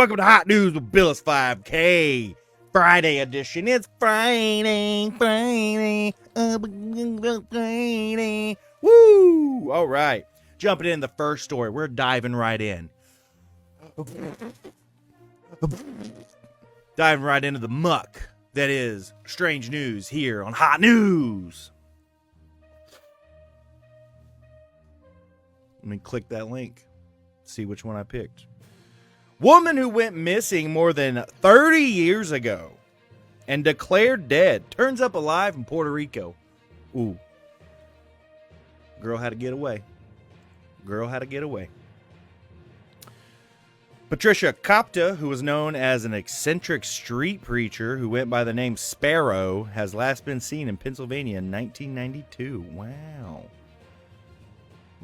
welcome to Hot News with Billis 5K. Friday edition. It's Friday. Woo! All right. Jumping in the first story. We're diving right in. Diving right into the muck that is strange news here on Hot News. Let me click that link. See which one I picked. Woman who went missing more than 30 years ago and declared dead turns up alive in Puerto Rico. Ooh. Girl had to get away. Patricia Copta, who was known as an eccentric street preacher who went by the name Sparrow, has last been seen in Pennsylvania in 1992. Wow.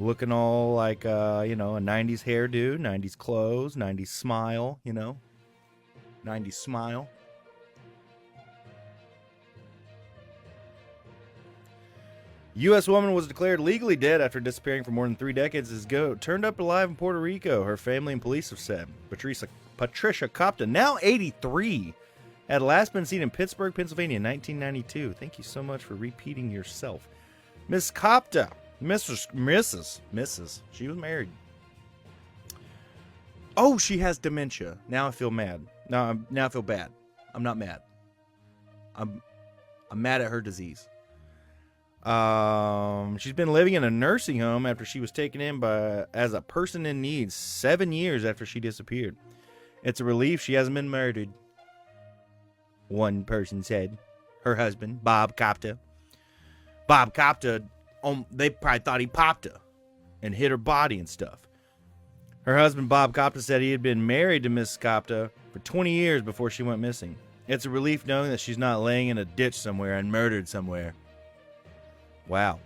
Looking all like, a 90s hairdo, 90s clothes, 90s smile, 90s smile. U.S. woman was declared legally dead after disappearing for more than 3 decades ago. Turned up alive in Puerto Rico, her family and police have said. Patricia Copta, now 83, had last been seen in Pittsburgh, Pennsylvania in 1992. Thank you so much for repeating yourself. Miss Copta. Mrs. She was married. Oh, she has dementia. Now I feel mad. Now I feel bad. I'm not mad. I'm mad at her disease. She's been living in a nursing home after she was taken in as a person in need 7 years after she disappeared. It's a relief she hasn't been murdered. One person said. Her husband, Bob Copta. Bob Copta. They probably thought he popped her and hit her body and stuff. Her husband, Bob Copta, said he had been married to Miss Copta for 20 years before she went missing. It's a relief knowing that she's not laying in a ditch somewhere and murdered somewhere. Wow.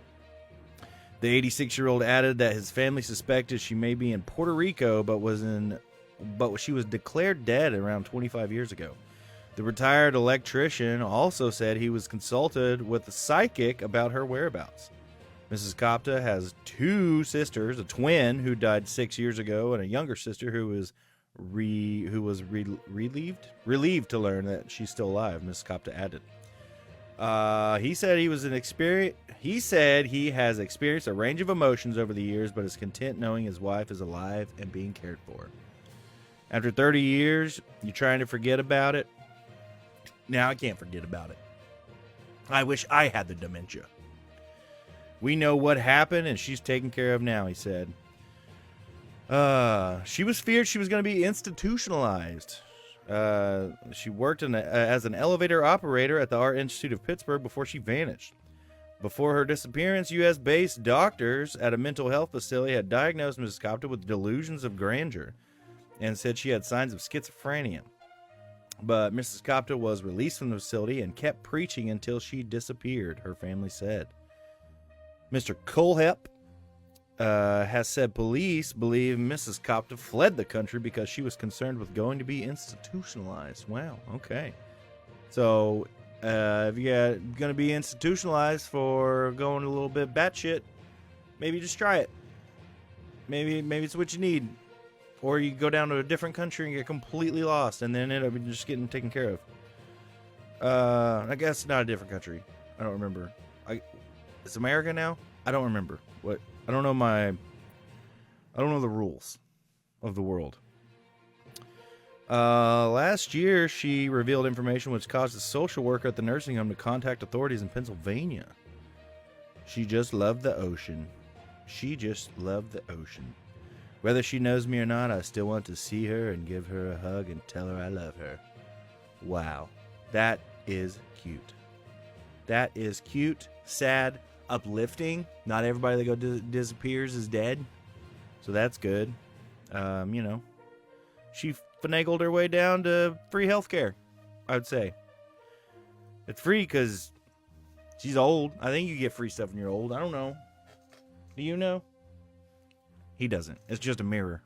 The 86-year-old added that his family suspected she may be in Puerto Rico, but she was declared dead around 25 years ago. The retired electrician also said he was consulted with a psychic about her whereabouts. Mrs. Copta has 2 sisters, a twin who died 6 years ago, and a younger sister who was relieved to learn that she's still alive. Mrs. Copta added. He said he has experienced a range of emotions over the years, but is content knowing his wife is alive and being cared for. After 30 years, you're trying to forget about it. Now I can't forget about it. I wish I had the dementia. We know what happened, and she's taken care of now, he said. She was feared she was going to be institutionalized. She worked as an elevator operator at the Art Institute of Pittsburgh before she vanished. Before her disappearance, U.S.-based doctors at a mental health facility had diagnosed Mrs. Copta with delusions of grandeur and said she had signs of schizophrenia. But Mrs. Copta was released from the facility and kept preaching until she disappeared, her family said. Mr. Colehep has said police believe Mrs. Copta fled the country because she was concerned with going to be institutionalized. Wow, okay. So, if you're going to be institutionalized for going a little bit batshit, maybe just try it. Maybe it's what you need. Or you go down to a different country and get completely lost and then end up just getting taken care of. I guess not a different country. I don't remember. It's America now? I don't remember. What? I don't know the rules of the world. Last year, she revealed information which caused a social worker at the nursing home to contact authorities in Pennsylvania. She just loved the ocean. Whether she knows me or not, I still want to see her and give her a hug and tell her I love her. Wow. That is cute. Sad. Uplifting. Not everybody that disappears is dead. So that's good. She finagled her way down to free healthcare, I would say. It's free because she's old. I think you get free stuff when you're old. I don't know. Do you know? He doesn't. It's just a mirror.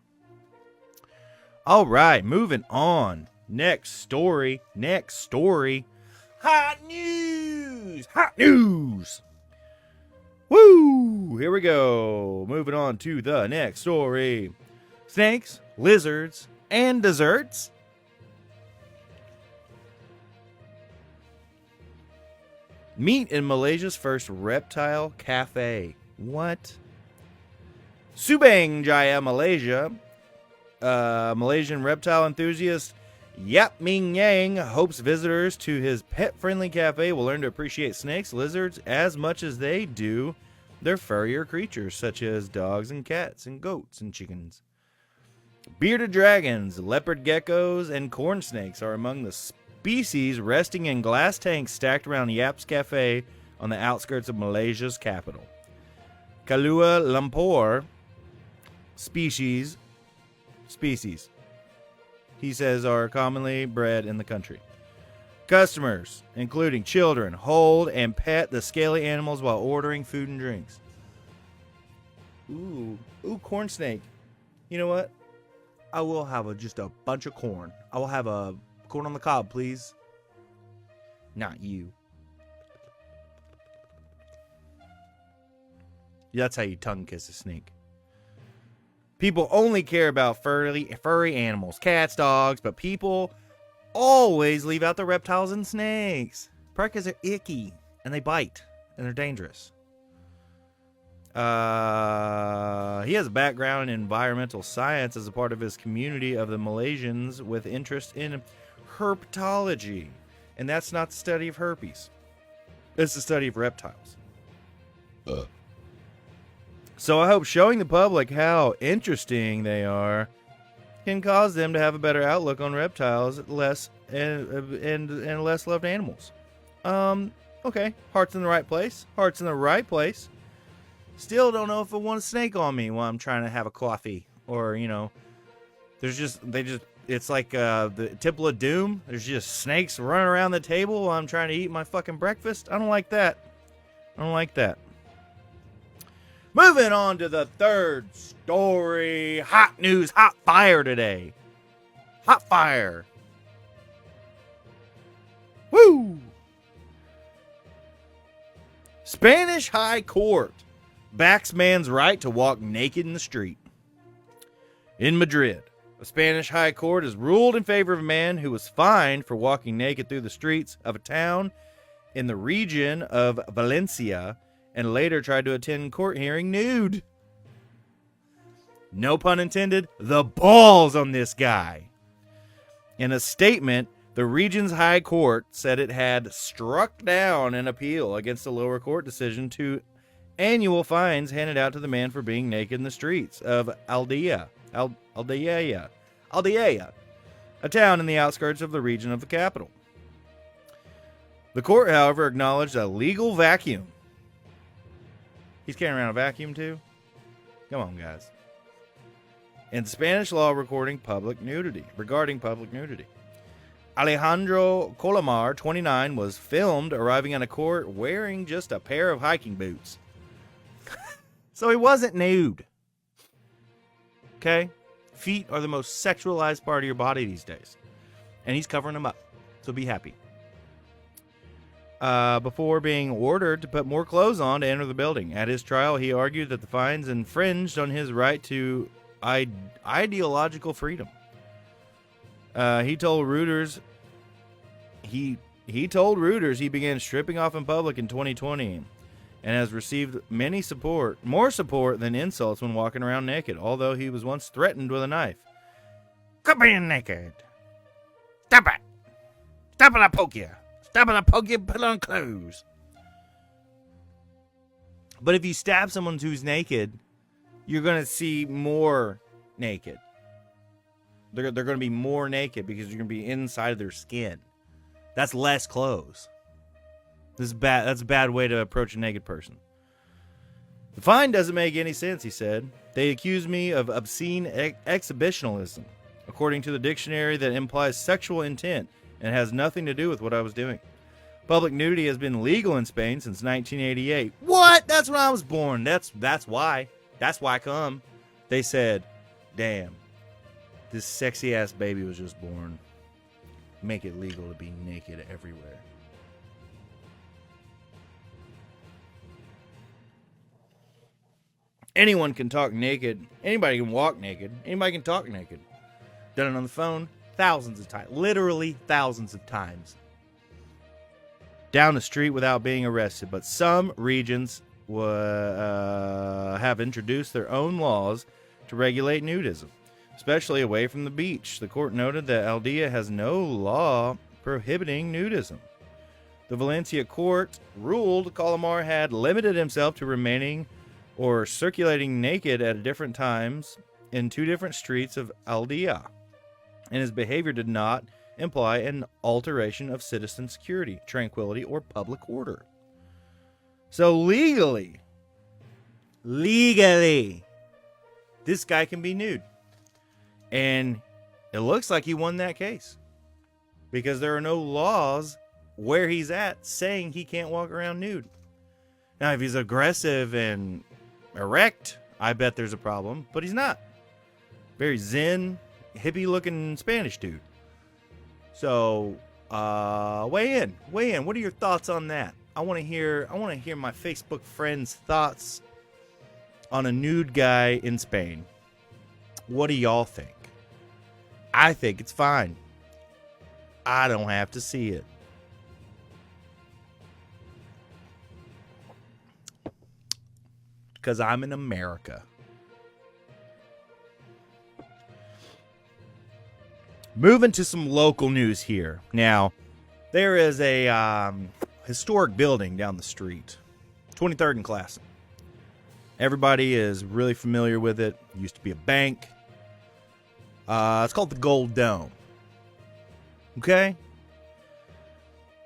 All right, moving on. Next story. Hot news. Woo! Here we go. Moving on to the next story. Snakes, lizards, and desserts. Meet in Malaysia's first reptile cafe. What? Subang Jaya, Malaysia. Malaysian reptile enthusiast Yap Ming Yang hopes visitors to his pet-friendly cafe will learn to appreciate snakes, lizards as much as they do their furrier creatures, such as dogs and cats and goats and chickens. Bearded dragons, leopard geckos, and corn snakes are among the species resting in glass tanks stacked around Yap's cafe on the outskirts of Malaysia's capital. Kuala Lumpur species, he says, are commonly bred in the country. Customers, including children, hold and pet the scaly animals while ordering food and drinks. Ooh, corn snake. You know what? I will have just a bunch of corn. I will have a corn on the cob, please. Not you. That's how you tongue kiss a snake. People only care about furry animals, cats, dogs, but people always leave out the reptiles and snakes. Probably because they're icky and they bite and they're dangerous. He has a background in environmental science as a part of his community of the Malaysians with interest in herpetology. And that's not the study of herpes. It's the study of reptiles. So I hope showing the public how interesting they are can cause them to have a better outlook on reptiles, less and less loved animals. Okay, heart's in the right place. Heart's in the right place. Still don't know if I want a snake on me while I'm trying to have a coffee, or it's like the Temple of Doom. There's just snakes running around the table while I'm trying to eat my fucking breakfast. I don't like that. Moving on to the third story. Hot news, hot fire today. Hot fire. Woo! Spanish High Court backs man's right to walk naked in the street. In Madrid, a Spanish High Court has ruled in favor of a man who was fined for walking naked through the streets of a town in the region of Valencia and later tried to attend court hearing nude. No pun intended, the balls on this guy. In a statement, the region's high court said it had struck down an appeal against the lower court decision to annual fines handed out to the man for being naked in the streets of Aldea, a town in the outskirts of the region of the capital. The court, however, acknowledged a legal vacuum. He's carrying around a vacuum too? Come on, guys. In Spanish law regarding public nudity. Alejandro Colomar, 29, was filmed arriving at a court wearing just a pair of hiking boots. So he wasn't nude. Okay? Feet are the most sexualized part of your body these days. And he's covering them up. So be happy. Before being ordered to put more clothes on to enter the building. At his trial, he argued that the fines infringed on his right to ideological freedom. He told Reuters he began stripping off in public in 2020 and has received more support than insults when walking around naked, although he was once threatened with a knife. Quit being naked. Stop it. Stop it, I'll poke you. Stop it, I'll poke you, put on clothes. But if you stab someone who's naked, you're going to see more naked. They're going to be more naked because you're going to be inside of their skin. That's less clothes. This is bad. That's a bad way to approach a naked person. The fine doesn't make any sense, he said. They accuse me of obscene exhibitionism, according to the dictionary that implies sexual intent and has nothing to do with what I was doing. Public nudity has been legal in Spain since 1988. What? That's when I was born. That's why. That's why I come. They said, damn, this sexy ass baby was just born. Make it legal to be naked everywhere. Anyone can talk naked. Anybody can walk naked. Anybody can talk naked. Done it on the phone thousands of times. Literally thousands of times. down the street without being arrested. But some regions have introduced their own laws to regulate nudism, especially away from the beach. The court noted that Aldea has no law prohibiting nudism. The Valencia court ruled Calamar had limited himself to remaining or circulating naked at different times in 2 different streets of Aldea, and his behavior did not imply an alteration of citizen security, tranquility, or public order. So legally, this guy can be nude. And it looks like he won that case, because there are no laws where he's at saying he can't walk around nude. Now, if he's aggressive and erect, I bet there's a problem, but he's not. Very zen, hippie-looking Spanish dude. So, weigh in. What are your thoughts on that? I want to hear my Facebook friends' thoughts on a nude guy in Spain. What do y'all think? I think it's fine. I don't have to see it. Because I'm in America. Moving to some local news here. Now, there is a historic building down the street. 23rd and Classen. Everybody is really familiar with it. It used to be a bank. It's called the Gold Dome. Okay?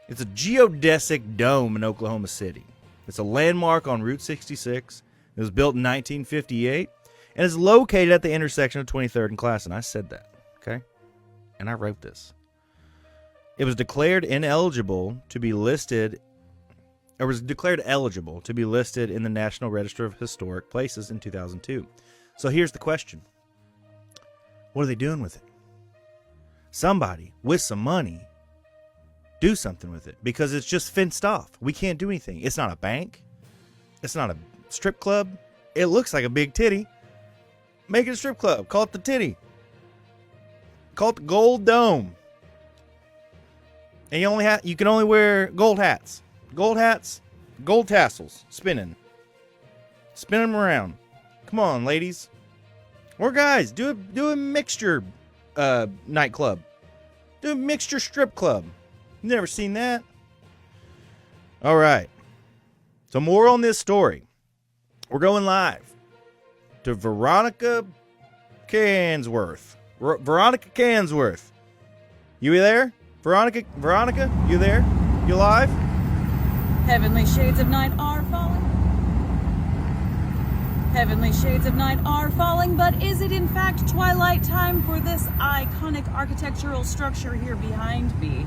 It's a geodesic dome in Oklahoma City. It's a landmark on Route 66. It was built in 1958 and is located at the intersection of 23rd and Classen. I said that, okay? And I wrote this. It was declared eligible to be listed in the National Register of Historic Places in 2002. So here's the question. What are they doing with it? Somebody with some money do something with it, because it's just fenced off. We can't do anything. It's not a bank. It's not a strip club. It looks like a big titty. Make it a strip club. Call it the titty. Call it the Gold Dome. And you can only wear gold hats. Gold hats, gold tassels, spinning. Spin them around. Come on, ladies. Or guys, do a mixture nightclub. Do a mixture strip club. You've never seen that? All right. So more on this story. We're going live to Veronica Cansworth. Veronica Cansworth. You there? Veronica, you there? You live? Heavenly shades of night are falling. Heavenly shades of night are falling, but is it in fact twilight time for this iconic architectural structure here behind me?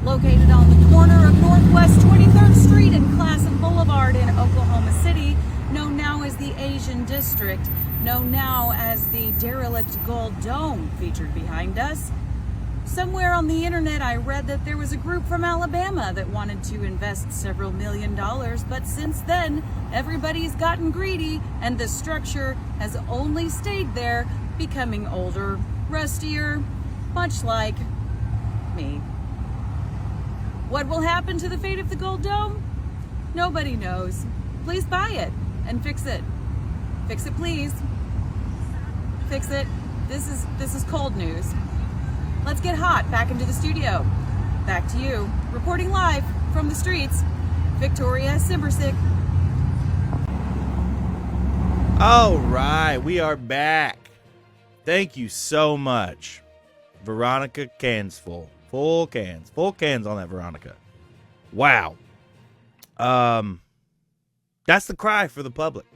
Located on the corner of Northwest 23rd Street and Classen Boulevard in Oklahoma City, known now as the Asian District, known now as the derelict Gold Dome featured behind us. Somewhere on the internet I read that there was a group from Alabama that wanted to invest several $1 million, but since then, everybody's gotten greedy and the structure has only stayed there, becoming older, rustier, much like me. What will happen to the fate of the Gold Dome? Nobody knows. Please buy it and fix it. Fix it, please. Fix it. This is cold news. Let's get hot back into the studio. Back to you, reporting live from the streets, Victoria Simbersick. All right, we are back. Thank you so much, Veronica Cansful. Full cans on that Veronica. Wow. That's the cry for the public.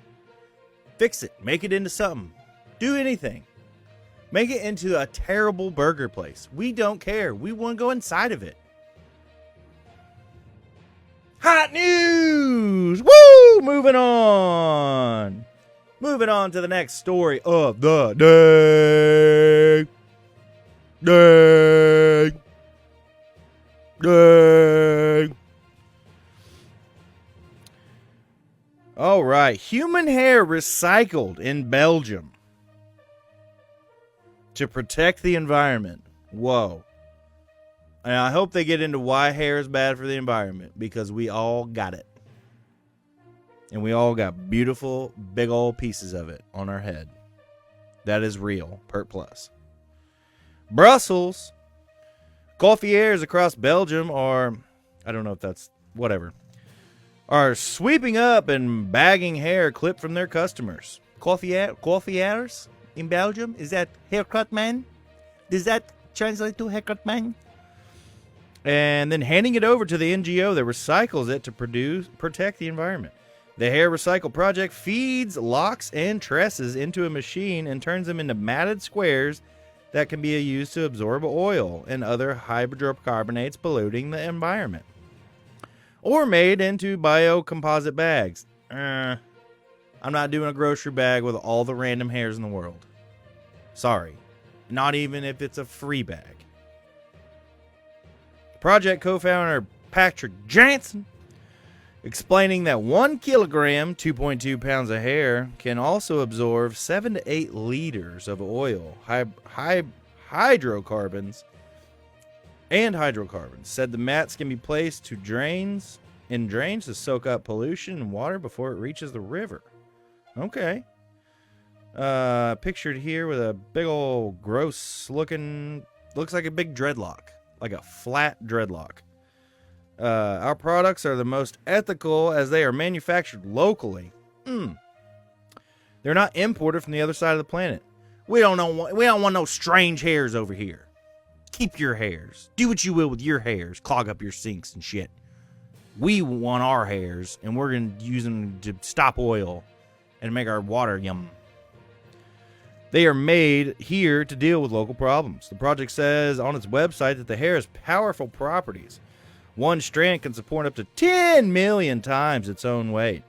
Fix it. Make it into something. Do anything. Make it into a terrible burger place. We don't care. We want to go inside of it. Hot news! Woo! Moving on. Moving on to the next story of the day. All right. Human hair recycled in Belgium to protect the environment. Whoa. And I hope they get into why hair is bad for the environment, because we all got it. And we all got beautiful, big old pieces of it on our head. That is real. Pert plus. Brussels. Coiffeurs across Belgium are, I don't know if that's, whatever, are sweeping up and bagging hair clipped from their customers. Coiffeurs in Belgium? Is that haircut man? Does that translate to haircut man? And then handing it over to the NGO that recycles it to protect the environment. The hair recycle project feeds locks and tresses into a machine and turns them into matted squares that can be used to absorb oil and other hydrocarbonates polluting the environment. Or made into biocomposite bags. I'm not doing a grocery bag with all the random hairs in the world. Sorry. Not even if it's a free bag. Project co-founder Patrick Jansen explaining that 1 kilogram, 2.2 pounds of hair, can also absorb 7 to 8 liters of oil, hydrocarbons, said the mats can be placed in drains to soak up pollution and water before it reaches the river. Okay. Pictured here with a big old gross looking, looks like a big dreadlock, like a flat dreadlock. Our products are the most ethical as they are manufactured locally. They're not imported from the other side of the planet. We don't want no strange hairs over here. Keep your hairs. Do what you will with your hairs. Clog up your sinks and shit. We want our hairs, and we're going to use them to stop oil and make our water yum. They are made here to deal with local problems. The project says on its website that the hair has powerful properties. One strand can support up to 10 million times its own weight.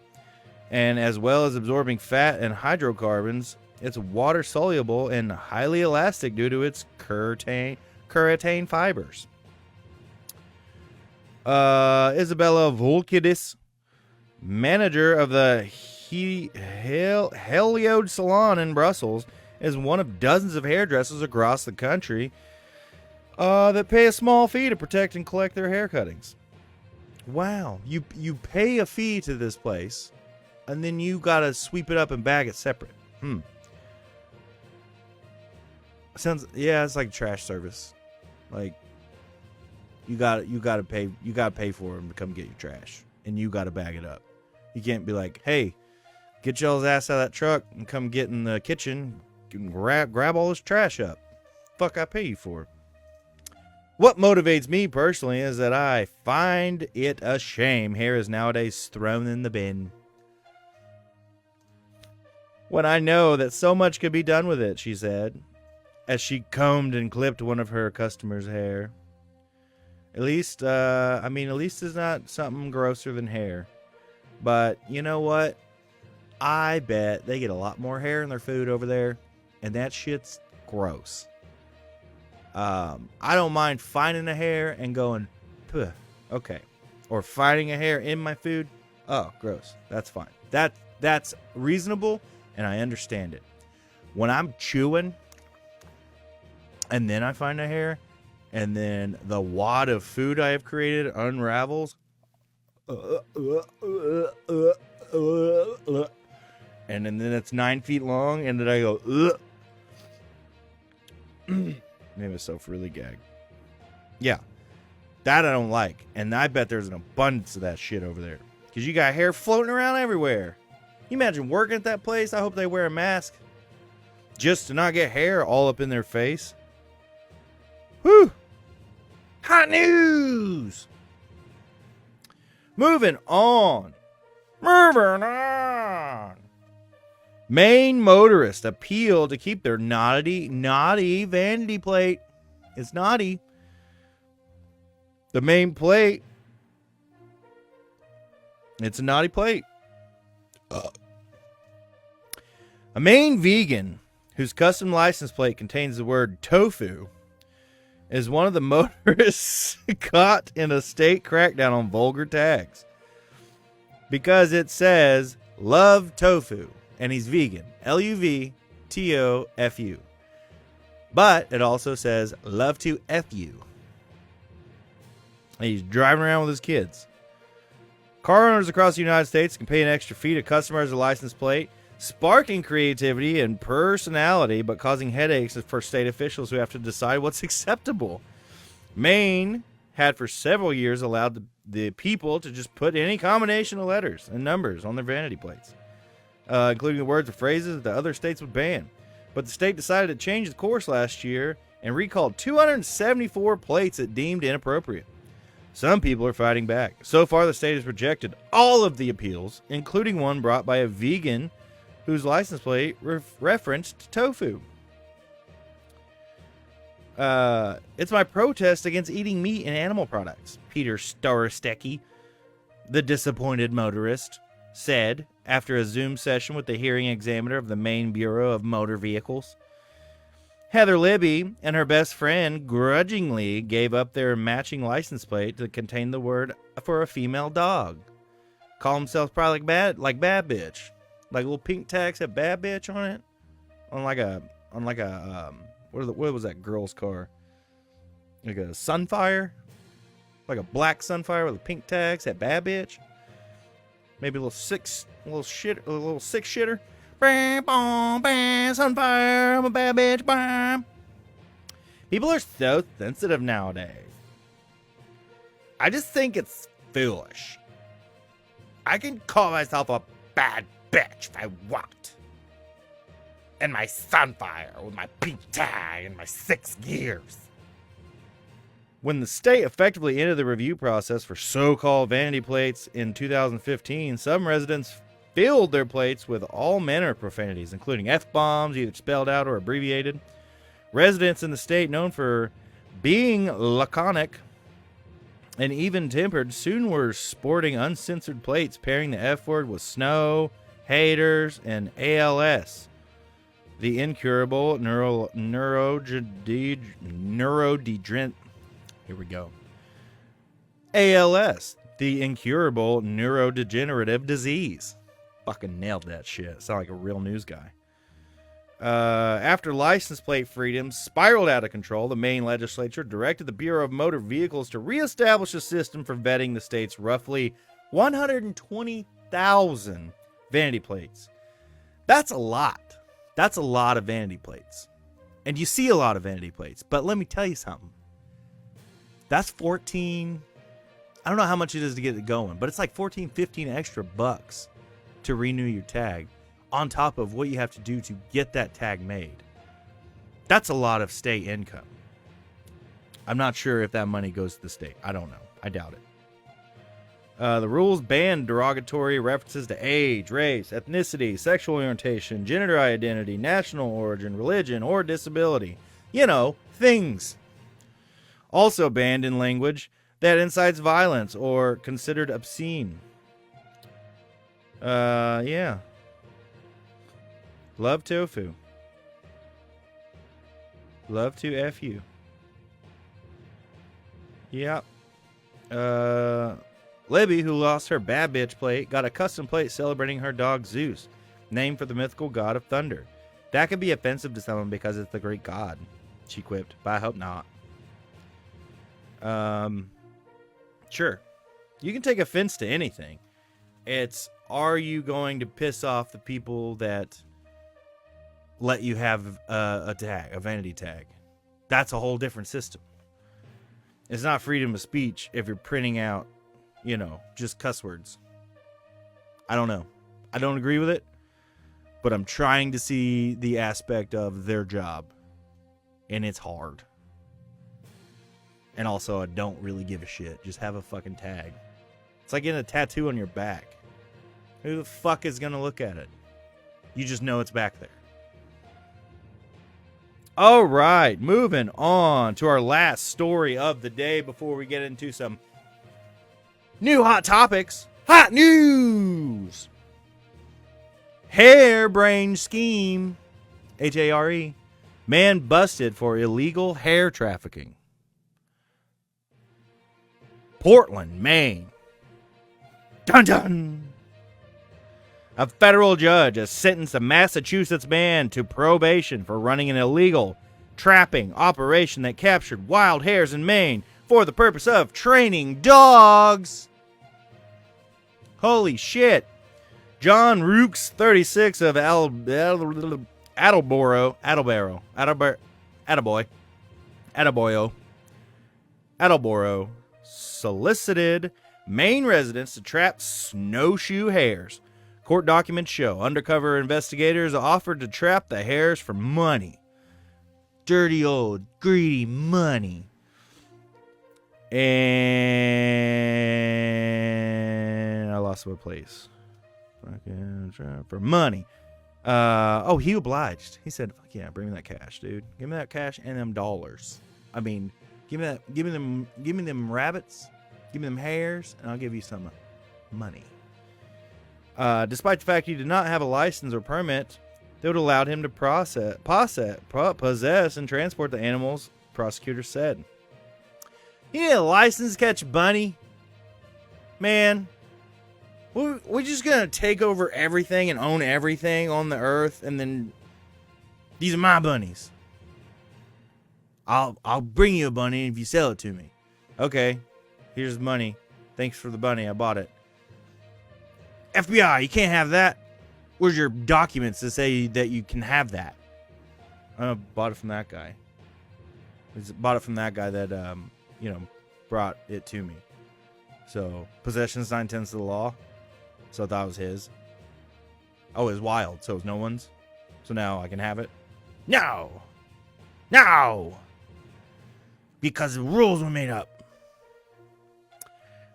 And as well as absorbing fat and hydrocarbons, it's water soluble and highly elastic due to its keratin fibers. Isabella Volkidis, manager of the Heliode Salon in Brussels, is one of dozens of hairdressers across the country that pay a small fee to protect and collect their hair cuttings. Wow, you pay a fee to this place, and then you gotta sweep it up and bag it separate. It's like trash service. Like you gotta pay for them to come get your trash, and you gotta bag it up. You can't be like, hey, get y'all's ass out of that truck and come get in the kitchen and grab all this trash up. Fuck, I pay you for. What motivates me personally is that I find it a shame hair is nowadays thrown in the bin. When I know that so much could be done with it, she said, as she combed and clipped one of her customers' hair. At least it's not something grosser than hair. But you know what? I bet they get a lot more hair in their food over there, and that shit's gross. I don't mind finding a hair and going, puh, okay. Or finding a hair in my food. Oh, gross. That's fine. That's reasonable, and I understand it. When I'm chewing, and then I find a hair, and then the wad of food I have created unravels, and then it's 9 feet long, and then I go, made myself really gag. Yeah, that I don't like, and I bet there's an abundance of that shit over there, because you got hair floating around everywhere. You imagine working at that place? I hope they wear a mask just to not get hair all up in their face. Whew! Hot news! Moving on. Maine motorist appeal to keep their naughty vanity plate. It's naughty. The Maine plate. It's a naughty plate. A Maine vegan whose custom license plate contains the word tofu is one of the motorists caught in a state crackdown on vulgar tags because it says love tofu and he's vegan, LUVTOFU, but it also says love to F you. He's driving around with his kids. Car owners across the United States can pay an extra fee to customize a license plate, sparking creativity and personality, but causing headaches for state officials who have to decide what's acceptable. Maine had for several years allowed the people to just put any combination of letters and numbers on their vanity plates, including the words or phrases that other states would ban. But the state decided to change the course last year and recalled 274 plates it deemed inappropriate. Some people are fighting back. So far, the state has rejected all of the appeals, including one brought by a vegan whose license plate referenced tofu. It's my protest against eating meat and animal products, Peter Starostecki, the disappointed motorist, said after a Zoom session with the hearing examiner of the Maine Bureau of Motor Vehicles. Heather Libby and her best friend grudgingly gave up their matching license plate to contain the word for a female dog. Call themselves probably like bad bitch. Like little pink tags have bad bitch on it. What was that girl's car? Like a Sunfire? Like a black Sunfire with a pink tags had bad bitch. Maybe a little six shitter. Sunfire, I'm a bad bitch. People are so sensitive nowadays. I just think it's foolish. I can call myself a bad bitch if I want. And my Sunfire with my pink tag and my 6 gears. When the state effectively ended the review process for so-called vanity plates in 2015, some residents filled their plates with all manner of profanities, including F-bombs, either spelled out or abbreviated. Residents in the state, known for being laconic and even-tempered, soon were sporting uncensored plates pairing the F-word with snow, haters, and ALS, the incurable ALS, the incurable neurodegenerative disease. Fucking nailed that shit. Sound like a real news guy. After license plate freedoms spiraled out of control, the Maine legislature directed the Bureau of Motor Vehicles to reestablish a system for vetting the state's roughly 120,000 vanity plates. That's a lot. That's a lot of vanity plates. And you see a lot of vanity plates. But let me tell you something. That's 14. I don't know how much it is to get it going, but it's like 14, 15 extra bucks to renew your tag on top of what you have to do to get that tag made. That's a lot of state income. I'm not sure if that money goes to the state. I don't know. I doubt it. The rules ban derogatory references to age, race, ethnicity, sexual orientation, gender identity, national origin, religion, or disability. You know, things. Also banned in language that incites violence or considered obscene. Yeah. Love tofu. Love to F you. Yep. Libby, who lost her bad bitch plate, got a custom plate celebrating her dog Zeus, named for the mythical god of thunder. That could be offensive to someone because it's the Greek god, she quipped, but I hope not. Sure. You can take offense to anything. It's, are you going to piss off the people that let you have a tag, a vanity tag? That's a whole different system. It's not freedom of speech if you're printing out, you know, just cuss words. I don't know. I don't agree with it, but I'm trying to see the aspect of their job, and it's hard. And also, I don't really give a shit. Just have a fucking tag. It's like getting a tattoo on your back. Who the fuck is going to look at it? You just know it's back there. All right, moving on to our last story of the day before we get into some new hot topics. Hot news! Harebrained scheme. H-A-R-E. Man busted for illegal hair trafficking. Portland, Maine. Dun dun! A federal judge has sentenced a Massachusetts man to probation for running an illegal trapping operation that captured wild hares in Maine for the purpose of training dogs. Holy shit. John Rooks, 36 of Attleboro, solicited Maine residents to trap snowshoe hares. Court documents show undercover investigators offered to trap the hares for money. Dirty old greedy money. And I lost my place. For money. Oh, he obliged. He said, "Fuck yeah, bring me that cash, dude. Give me that cash and them dollars. I mean, give me them rabbits, give me them hares, and I'll give you some money." Despite the fact he did not have a license or permit, they would allowed him to possess and transport the animals. Prosecutors said, "You need a license to catch a bunny, man. We're just gonna take over everything and own everything on the earth, and then these are my bunnies. I'll bring you a bunny if you sell it to me. Okay, here's the money. Thanks for the bunny. I bought it. FBI, you can't have that. Where's your documents to say that you can have that?" I bought it from that guy. Bought it from that guy that brought it to me. So possession's 9/10 of the law. So I thought it was his. Oh, it was wild, so it was no one's. So now I can have it? No! No! Because the rules were made up.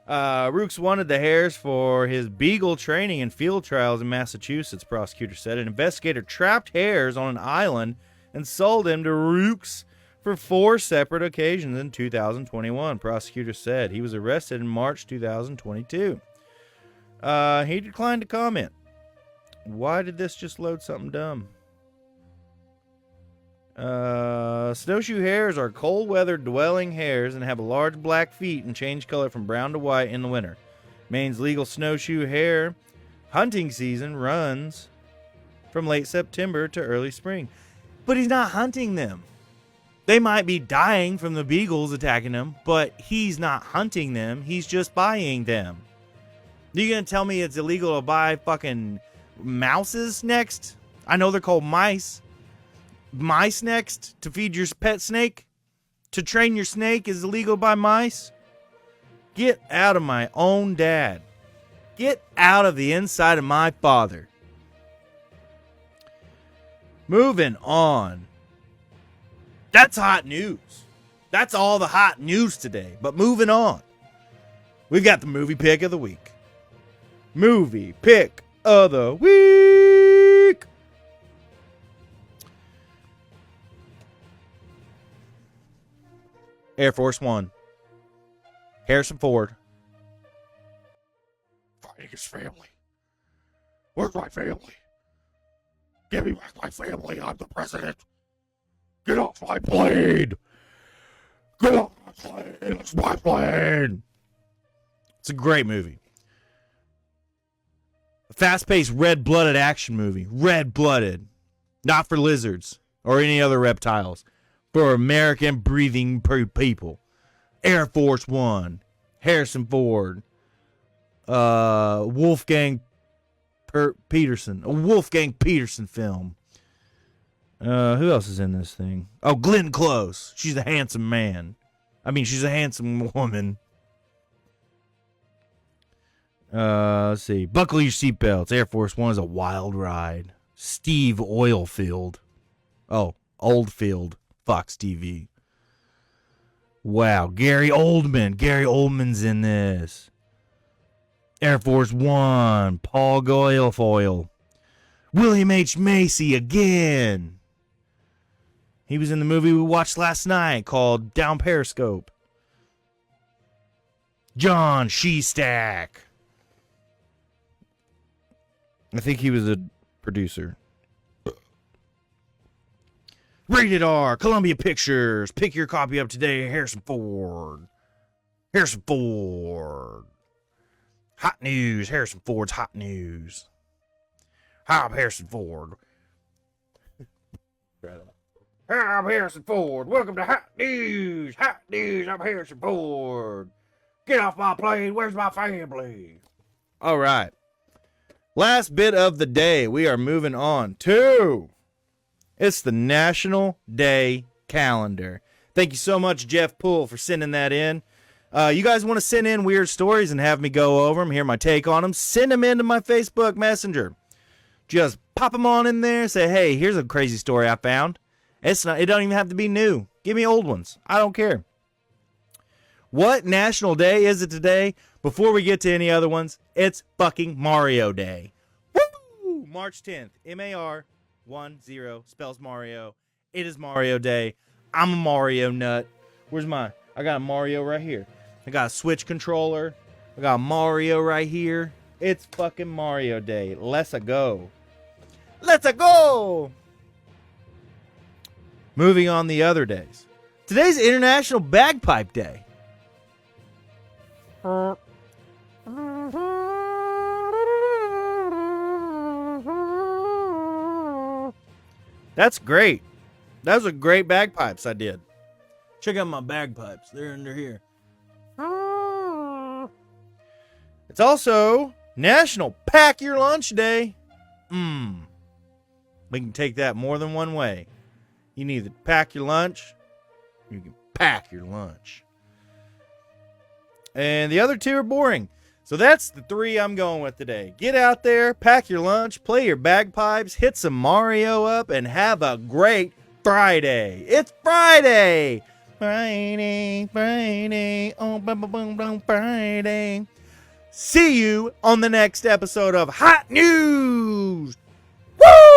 Rooks wanted the hares for his beagle training and field trials in Massachusetts, prosecutors said. An investigator trapped hares on an island and sold them to Rooks for 4 separate occasions in 2021, prosecutors said. He was arrested in March 2022. He declined to comment. Why did this just load something dumb? Snowshoe hares are cold-weather dwelling hares and have large black feet and change color from brown to white in the winter. Maine's legal snowshoe hare hunting season runs from late September to early spring. But he's not hunting them. They might be dying from the beagles attacking them, but he's not hunting them. He's just buying them. You gonna tell me it's illegal to buy fucking mouses next? I know they're called mice. Mice next to feed your pet snake? To train your snake is illegal to buy mice? Get out of my own dad. Get out of the inside of my father. Moving on. That's hot news. That's all the hot news today. But moving on. We've got the movie pick of the week. Movie pick of the week. Air Force One. Harrison Ford. Fighting his family. Where's my family? Give me back my family. I'm the president. Get off my plane. Get off my plane. It's my plane. It's a great movie. A fast-paced, red-blooded action movie. Red-blooded. Not for lizards or any other reptiles. For American breathing people. Air Force One. Harrison Ford. Wolfgang Peterson. A Wolfgang Peterson film. Who else is in this thing? Oh, Glenn Close. She's a handsome man. I mean, she's a handsome woman. Let's see. Buckle your seatbelts. Air Force One is a wild ride. Steve Oilfield. Oh, Oldfield. Fox TV. Wow. Gary Oldman. Gary Oldman's in this. Air Force One. Paul Guilfoyle. William H. Macy again. He was in the movie we watched last night called Down Periscope. John Shestack. I think he was a producer. Rated R, Columbia Pictures. Pick your copy up today. Harrison Ford. Harrison Ford. Hot news. Harrison Ford's hot news. Hi, I'm Harrison Ford. Hi, I'm Harrison Ford. Welcome to Hot News. Hot News. I'm Harrison Ford. Get off my plane. Where's my family? All right. Last bit of the day. We are moving on to... It's the National Day Calendar. Thank you so much, Jeff Poole, for sending that in. You guys want to send in weird stories and have me go over them, hear my take on them, send them into my Facebook Messenger. Just pop them on in there, say, hey, here's a crazy story I found. It don't even have to be new. Give me old ones. I don't care. What national day is it today? Before we get to any other ones, it's fucking Mario Day. Woo! March 10th. M-A-R-1-0 spells Mario. It is Mario Day. I'm a Mario nut. Where's mine? I got a Mario right here. I got a Switch controller. I got a Mario right here. It's fucking Mario Day. Let's go. Let's go! Moving on the other days. Today's International Bagpipe Day. That's great. Those are great bagpipes I did. Check out my bagpipes. They're under here. It's also National Pack Your Lunch Day. We can take that more than one way. You can either pack your lunch, or you can pack your lunch. And the other two are boring. So that's the three I'm going with today. Get out there, pack your lunch, play your bagpipes, hit some Mario up, and have a great Friday. It's Friday. Friday, Friday, oh, boom, boom, boom, boom, Friday. See you on the next episode of Hot News. Woo!